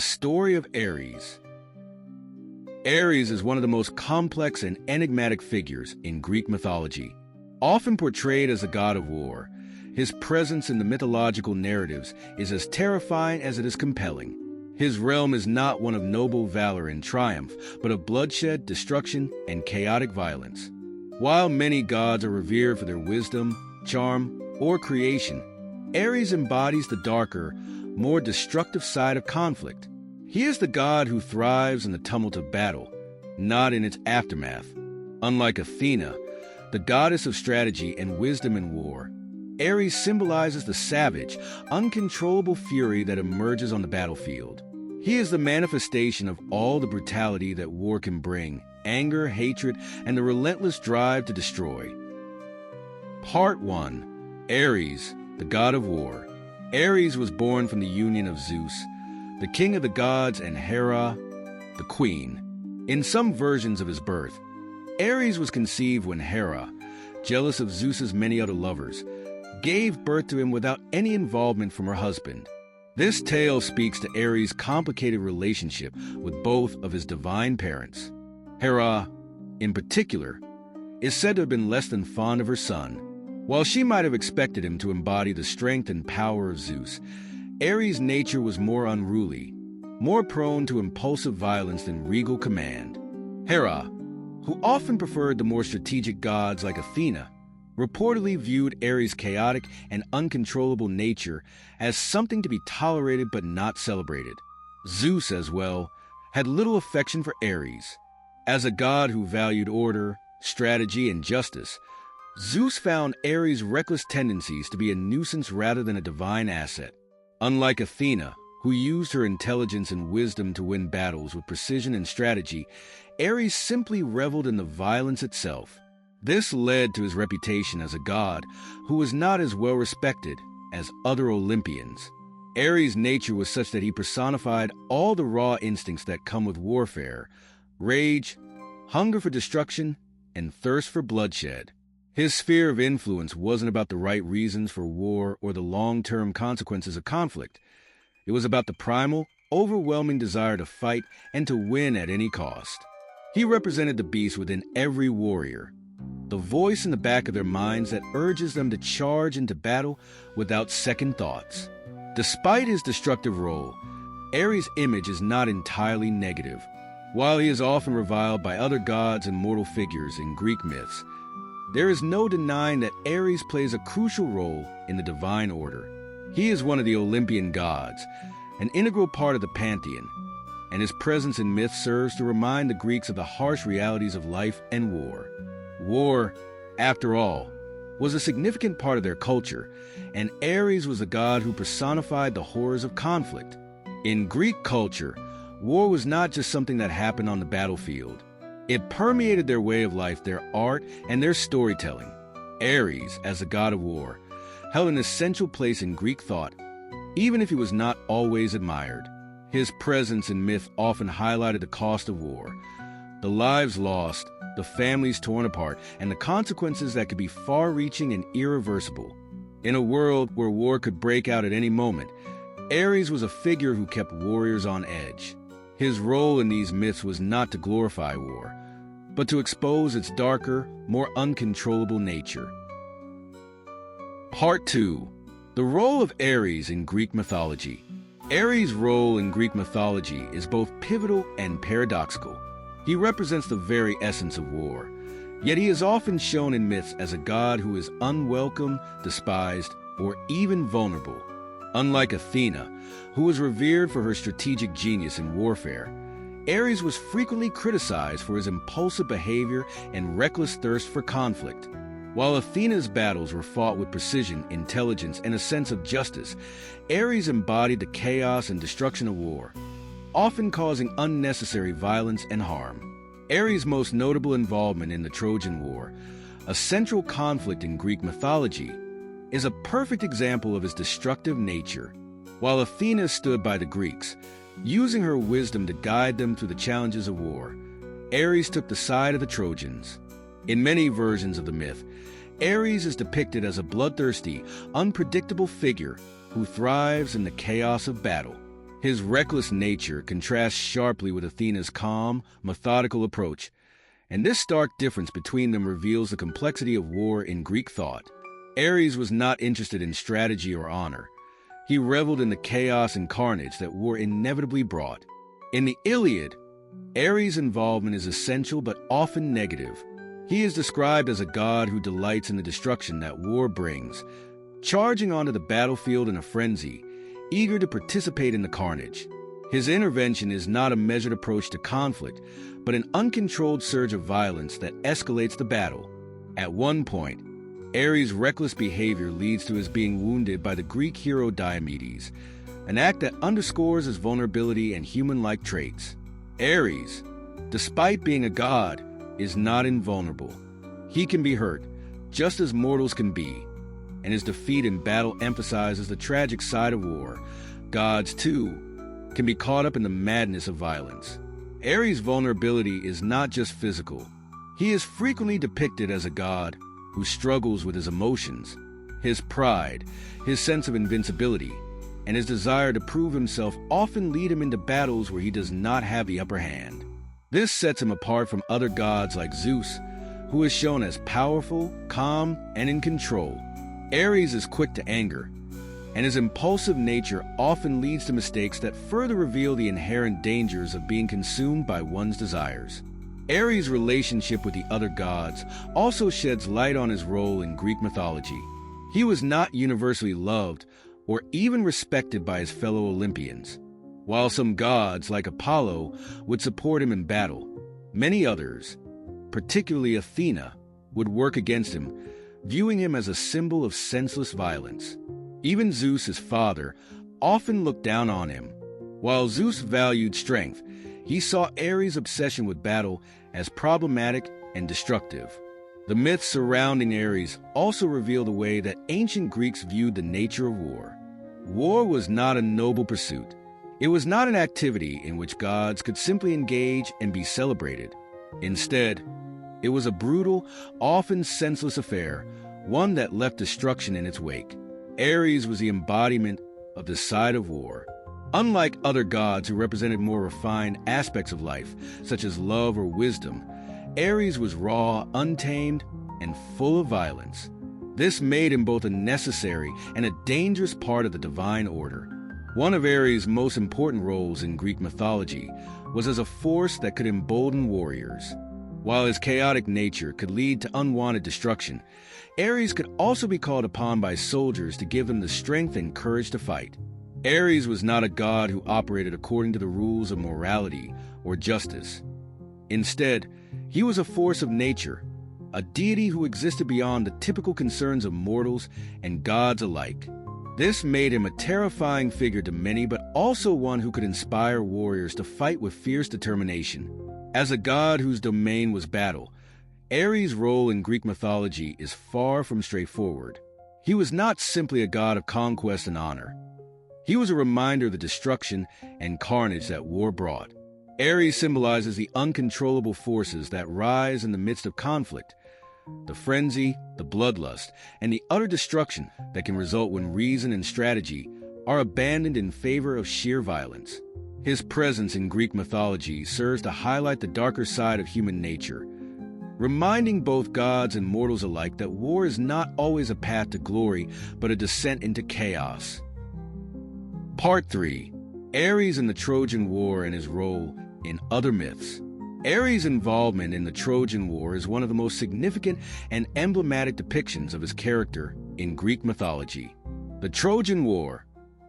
The story of Ares. Ares is one of the most complex and enigmatic figures in Greek mythology. Often portrayed as a god of war, his presence in the mythological narratives is as terrifying as it is compelling. His realm is not one of noble valor and triumph, but of bloodshed, destruction, and chaotic violence. While many gods are revered for their wisdom, charm, or creation, Ares embodies the darker, more destructive side of conflict. He is the god who thrives in the tumult of battle, not in its aftermath. Unlike Athena, the goddess of strategy and wisdom in war, Ares symbolizes the savage, uncontrollable fury that emerges on the battlefield. He is the manifestation of all the brutality that war can bring: anger, hatred, and the relentless drive to destroy. Part 1. Ares, the god of war. Ares was born from the union of Zeus, the king of the gods, and Hera, the queen. In some versions of his birth, Ares was conceived when Hera, jealous of Zeus's many other lovers, gave birth to him without any involvement from her husband. This tale speaks to Ares' complicated relationship with both of his divine parents. Hera, in particular, is said to have been less than fond of her son. While she might have expected him to embody the strength and power of Zeus, Ares' nature was more unruly, more prone to impulsive violence than regal command. Hera, who often preferred the more strategic gods like Athena, reportedly viewed Ares' chaotic and uncontrollable nature as something to be tolerated but not celebrated. Zeus, as well, had little affection for Ares. As a god who valued order, strategy, and justice, Zeus found Ares' reckless tendencies to be a nuisance rather than a divine asset. Unlike Athena, who used her intelligence and wisdom to win battles with precision and strategy, Ares simply reveled in the violence itself. This led to his reputation as a god who was not as well respected as other Olympians. Ares' nature was such that he personified all the raw instincts that come with warfare: rage, hunger for destruction, and thirst for bloodshed. His sphere of influence wasn't about the right reasons for war or the long-term consequences of conflict. It was about the primal, overwhelming desire to fight and to win at any cost. He represented the beast within every warrior, the voice in the back of their minds that urges them to charge into battle without second thoughts. Despite his destructive role, Ares' image is not entirely negative. While he is often reviled by other gods and mortal figures in Greek myths, there is no denying that Ares plays a crucial role in the divine order. He is one of the Olympian gods, an integral part of the pantheon, and his presence in myth serves to remind the Greeks of the harsh realities of life and war. War, after all, was a significant part of their culture, and Ares was a god who personified the horrors of conflict. In Greek culture, war was not just something that happened on the battlefield. It permeated their way of life, their art, and their storytelling. Ares, as the god of war, held an essential place in Greek thought, even if he was not always admired. His presence in myth often highlighted the cost of war: the lives lost, the families torn apart, and the consequences that could be far-reaching and irreversible. In a world where war could break out at any moment, Ares was a figure who kept warriors on edge. His role in these myths was not to glorify war, but to expose its darker, more uncontrollable nature. Part 2. The role of Ares in Greek mythology. Ares' role in Greek mythology is both pivotal and paradoxical. He represents the very essence of war, yet he is often shown in myths as a god who is unwelcome, despised, or even vulnerable. Unlike Athena, who was revered for her strategic genius in warfare, Ares was frequently criticized for his impulsive behavior and reckless thirst for conflict. While Athena's battles were fought with precision, intelligence, and a sense of justice, Ares embodied the chaos and destruction of war, often causing unnecessary violence and harm. Ares' most notable involvement in the Trojan War, a central conflict in Greek mythology, is a perfect example of his destructive nature. While Athena stood by the Greeks, using her wisdom to guide them through the challenges of war, Ares took the side of the Trojans. In many versions of the myth, Ares is depicted as a bloodthirsty, unpredictable figure who thrives in the chaos of battle. His reckless nature contrasts sharply with Athena's calm, methodical approach, and this stark difference between them reveals the complexity of war in Greek thought. Ares was not interested in strategy or honor. He reveled in the chaos and carnage that war inevitably brought. In the Iliad, Ares' involvement is essential but often negative. He is described as a god who delights in the destruction that war brings, charging onto the battlefield in a frenzy, eager to participate in the carnage. His intervention is not a measured approach to conflict, but an uncontrolled surge of violence that escalates the battle. At one point, Ares' reckless behavior leads to his being wounded by the Greek hero Diomedes, an act that underscores his vulnerability and human-like traits. Ares, despite being a god, is not invulnerable. He can be hurt, just as mortals can be, and his defeat in battle emphasizes the tragic side of war. Gods, too, can be caught up in the madness of violence. Ares' vulnerability is not just physical. He is frequently depicted as a god who struggles with his emotions. His pride, his sense of invincibility, and his desire to prove himself often lead him into battles where he does not have the upper hand. This sets him apart from other gods like Zeus, who is shown as powerful, calm, and in control. Ares is quick to anger, and his impulsive nature often leads to mistakes that further reveal the inherent dangers of being consumed by one's desires. Ares' relationship with the other gods also sheds light on his role in Greek mythology. He was not universally loved or even respected by his fellow Olympians. While some gods, like Apollo, would support him in battle, many others, particularly Athena, would work against him, viewing him as a symbol of senseless violence. Even Zeus, his father, often looked down on him. While Zeus valued strength, he saw Ares' obsession with battle as problematic and destructive. The myths surrounding Ares also reveal the way that ancient Greeks viewed the nature of war. War was not a noble pursuit. It was not an activity in which gods could simply engage and be celebrated. Instead, it was a brutal, often senseless affair, one that left destruction in its wake. Ares was the embodiment of the side of war. Unlike other gods who represented more refined aspects of life, such as love or wisdom, Ares was raw, untamed, and full of violence. This made him both a necessary and a dangerous part of the divine order. One of Ares' most important roles in Greek mythology was as a force that could embolden warriors. While his chaotic nature could lead to unwanted destruction, Ares could also be called upon by soldiers to give them the strength and courage to fight. Ares was not a god who operated according to the rules of morality or justice. Instead, he was a force of nature, a deity who existed beyond the typical concerns of mortals and gods alike. This made him a terrifying figure to many, but also one who could inspire warriors to fight with fierce determination. As a god whose domain was battle, Ares' role in Greek mythology is far from straightforward. He was not simply a god of conquest and honor. He was a reminder of the destruction and carnage that war brought. Ares symbolizes the uncontrollable forces that rise in the midst of conflict, the frenzy, the bloodlust, and the utter destruction that can result when reason and strategy are abandoned in favor of sheer violence. His presence in Greek mythology serves to highlight the darker side of human nature, reminding both gods and mortals alike that war is not always a path to glory, but a descent into chaos. Part 3. Ares in the Trojan War and his role in other myths. Ares' involvement in the Trojan War is one of the most significant and emblematic depictions of his character in Greek mythology. The Trojan War,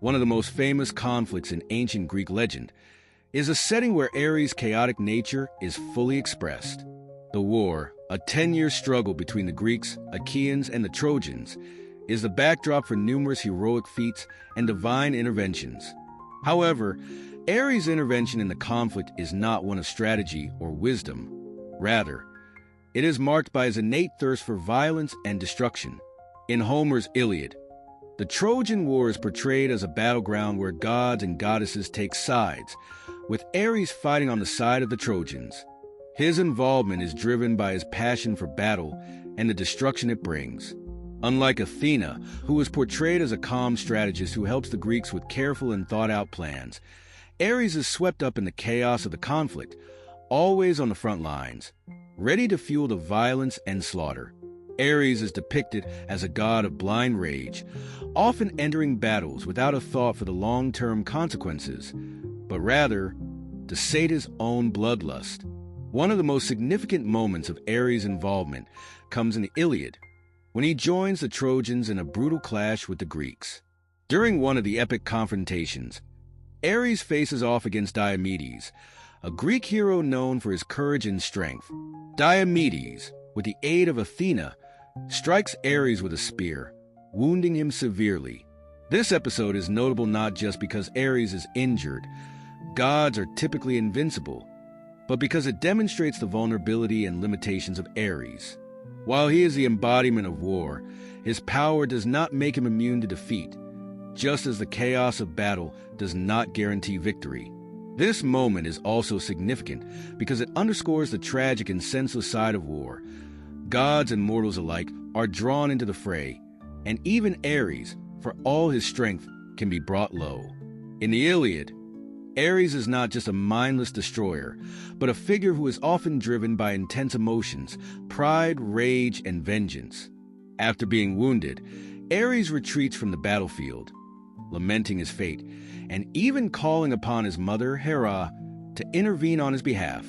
one of the most famous conflicts in ancient Greek legend, is a setting where Ares' chaotic nature is fully expressed. The war, a 10-year struggle between the Greeks, Achaeans, and the Trojans, is the backdrop for numerous heroic feats and divine interventions. However, Ares' intervention in the conflict is not one of strategy or wisdom. Rather, it is marked by his innate thirst for violence and destruction. In Homer's Iliad, the Trojan War is portrayed as a battleground where gods and goddesses take sides, with Ares fighting on the side of the Trojans. His involvement is driven by his passion for battle and the destruction it brings. Unlike Athena, who is portrayed as a calm strategist who helps the Greeks with careful and thought-out plans, Ares is swept up in the chaos of the conflict, always on the front lines, ready to fuel the violence and slaughter. Ares is depicted as a god of blind rage, often entering battles without a thought for the long-term consequences, but rather to sate his own bloodlust. One of the most significant moments of Ares' involvement comes in the Iliad, when he joins the Trojans in a brutal clash with the Greeks. During one of the epic confrontations, Ares faces off against Diomedes, a Greek hero known for his courage and strength. Diomedes, with the aid of Athena, strikes Ares with a spear, wounding him severely. This episode is notable not just because Ares is injured, gods are typically invincible, but because it demonstrates the vulnerability and limitations of Ares. While he is the embodiment of war, his power does not make him immune to defeat, just as the chaos of battle does not guarantee victory. This moment is also significant because it underscores the tragic and senseless side of war. Gods and mortals alike are drawn into the fray, and even Ares, for all his strength, can be brought low. In the Iliad, Ares is not just a mindless destroyer, but a figure who is often driven by intense emotions, pride, rage, and vengeance. After being wounded, Ares retreats from the battlefield, lamenting his fate, and even calling upon his mother, Hera, to intervene on his behalf.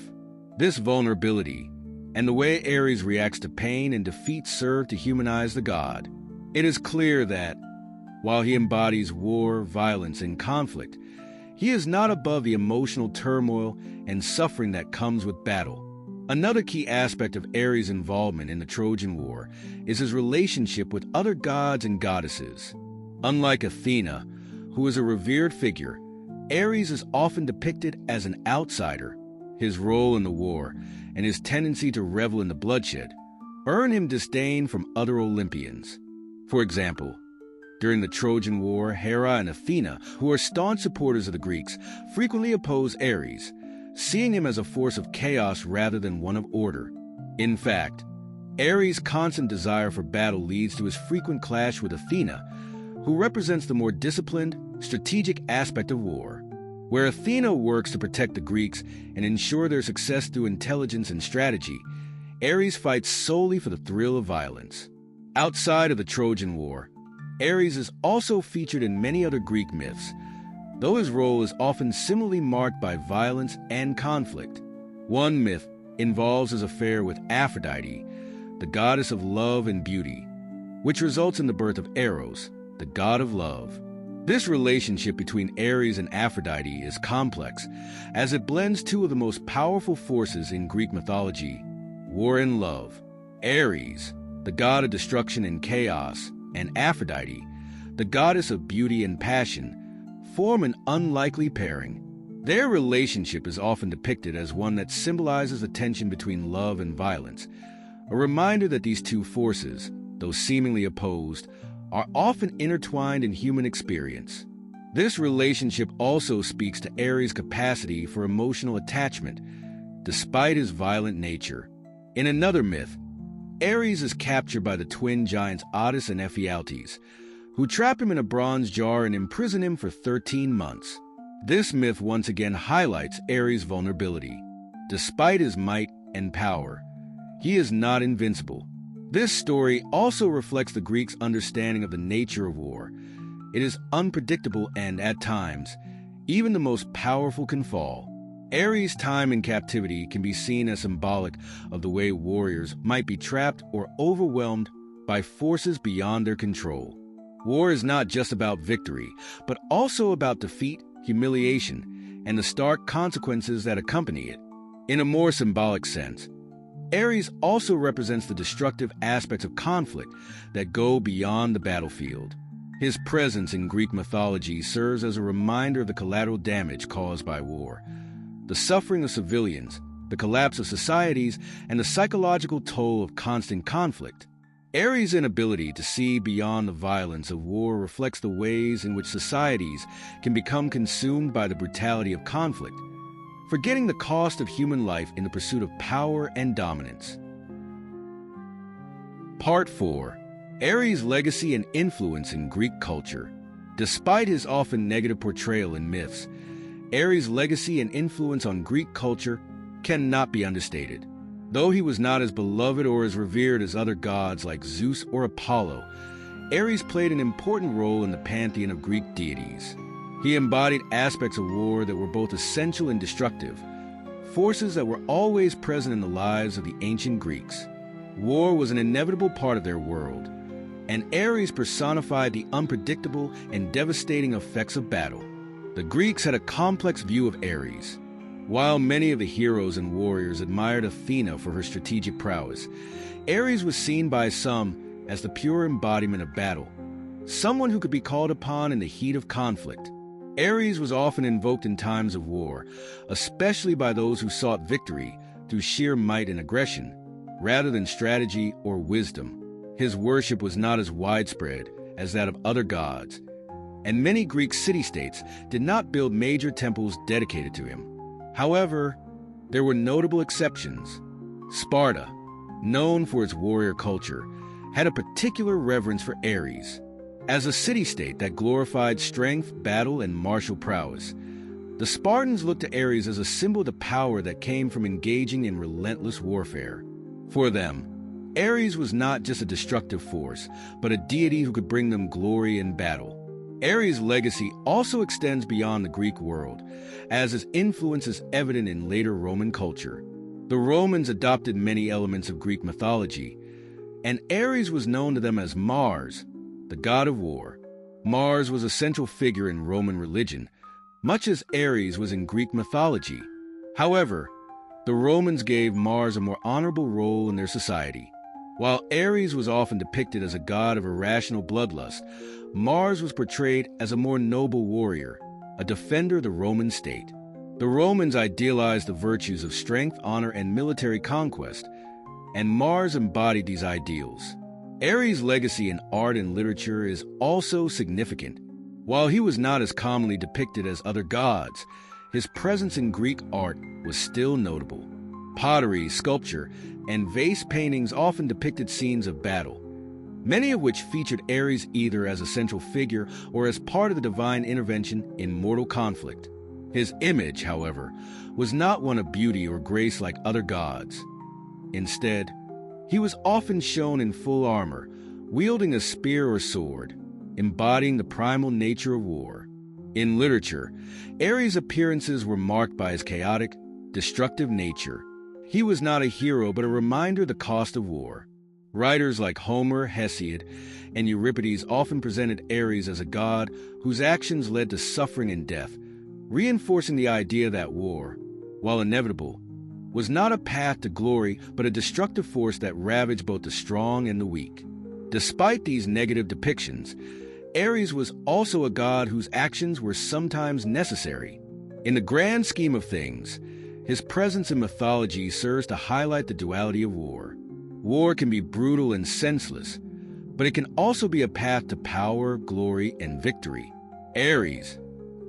This vulnerability, and the way Ares reacts to pain and defeat, serve to humanize the god. It is clear that, while he embodies war, violence, and conflict, he is not above the emotional turmoil and suffering that comes with battle. Another key aspect of Ares' involvement in the Trojan War is his relationship with other gods and goddesses. Unlike Athena, who is a revered figure, Ares is often depicted as an outsider. His role in the war and his tendency to revel in the bloodshed earn him disdain from other Olympians. For example, during the Trojan War, Hera and Athena, who are staunch supporters of the Greeks, frequently oppose Ares, seeing him as a force of chaos rather than one of order. In fact, Ares' constant desire for battle leads to his frequent clash with Athena, who represents the more disciplined, strategic aspect of war. Where Athena works to protect the Greeks and ensure their success through intelligence and strategy, Ares fights solely for the thrill of violence. Outside of the Trojan War, Ares is also featured in many other Greek myths, though his role is often similarly marked by violence and conflict. One myth involves his affair with Aphrodite, the goddess of love and beauty, which results in the birth of Eros, the god of love. This relationship between Ares and Aphrodite is complex, as it blends two of the most powerful forces in Greek mythology, war and love. Ares, the god of destruction and chaos, and Aphrodite, the goddess of beauty and passion, form an unlikely pairing. Their relationship is often depicted as one that symbolizes the tension between love and violence, a reminder that these two forces, though seemingly opposed, are often intertwined in human experience. This relationship also speaks to Ares' capacity for emotional attachment, despite his violent nature. In another myth, Ares is captured by the twin giants Attis and Ephialtes, who trap him in a bronze jar and imprison him for 13 months. This myth once again highlights Ares' vulnerability. Despite his might and power, he is not invincible. This story also reflects the Greeks' understanding of the nature of war. It is unpredictable and, at times, even the most powerful can fall. Ares' time in captivity can be seen as symbolic of the way warriors might be trapped or overwhelmed by forces beyond their control. War is not just about victory, but also about defeat, humiliation, and the stark consequences that accompany it. In a more symbolic sense, Ares also represents the destructive aspects of conflict that go beyond the battlefield. His presence in Greek mythology serves as a reminder of the collateral damage caused by war, the suffering of civilians, the collapse of societies, and the psychological toll of constant conflict. Ares' inability to see beyond the violence of war reflects the ways in which societies can become consumed by the brutality of conflict, forgetting the cost of human life in the pursuit of power and dominance. Part 4. Ares' legacy and influence in Greek culture. Despite his often negative portrayal in myths, Ares' legacy and influence on Greek culture cannot be understated. Though he was not as beloved or as revered as other gods like Zeus or Apollo, Ares played an important role in the pantheon of Greek deities. He embodied aspects of war that were both essential and destructive, forces that were always present in the lives of the ancient Greeks. War was an inevitable part of their world, and Ares personified the unpredictable and devastating effects of battle. The Greeks had a complex view of Ares. While many of the heroes and warriors admired Athena for her strategic prowess, Ares was seen by some as the pure embodiment of battle, someone who could be called upon in the heat of conflict. Ares was often invoked in times of war, especially by those who sought victory through sheer might and aggression, rather than strategy or wisdom. His worship was not as widespread as that of other gods, and many Greek city-states did not build major temples dedicated to him. However, there were notable exceptions. Sparta, known for its warrior culture, had a particular reverence for Ares. As a city-state that glorified strength, battle, and martial prowess, the Spartans looked to Ares as a symbol of the power that came from engaging in relentless warfare. For them, Ares was not just a destructive force, but a deity who could bring them glory in battle. Ares' legacy also extends beyond the Greek world, as his influence is evident in later Roman culture. The Romans adopted many elements of Greek mythology, and Ares was known to them as Mars, the god of war. Mars was a central figure in Roman religion, much as Ares was in Greek mythology. However, the Romans gave Mars a more honorable role in their society. While Ares was often depicted as a god of irrational bloodlust, Mars was portrayed as a more noble warrior, a defender of the Roman state. The Romans idealized the virtues of strength, honor, and military conquest, and Mars embodied these ideals. Ares' legacy in art and literature is also significant. While he was not as commonly depicted as other gods, his presence in Greek art was still notable. Pottery, sculpture, and vase paintings often depicted scenes of battle, many of which featured Ares either as a central figure or as part of the divine intervention in mortal conflict. His image, however, was not one of beauty or grace like other gods. Instead, he was often shown in full armor, wielding a spear or sword, embodying the primal nature of war. In literature, Ares' appearances were marked by his chaotic, destructive nature. He was not a hero, but a reminder of the cost of war. Writers like Homer, Hesiod, and Euripides often presented Ares as a god whose actions led to suffering and death, reinforcing the idea that war, while inevitable, was not a path to glory, but a destructive force that ravaged both the strong and the weak. Despite these negative depictions, Ares was also a god whose actions were sometimes necessary. In the grand scheme of things, his presence in mythology serves to highlight the duality of war. War can be brutal and senseless, but it can also be a path to power, glory, and victory. Ares,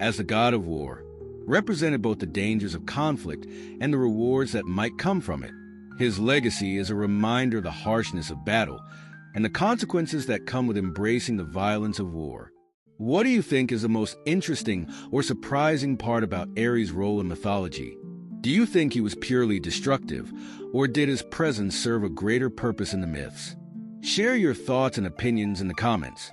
as the god of war, represented both the dangers of conflict and the rewards that might come from it. His legacy is a reminder of the harshness of battle and the consequences that come with embracing the violence of war. What do you think is the most interesting or surprising part about Ares' role in mythology? Do you think he was purely destructive, or did his presence serve a greater purpose in the myths? Share your thoughts and opinions in the comments.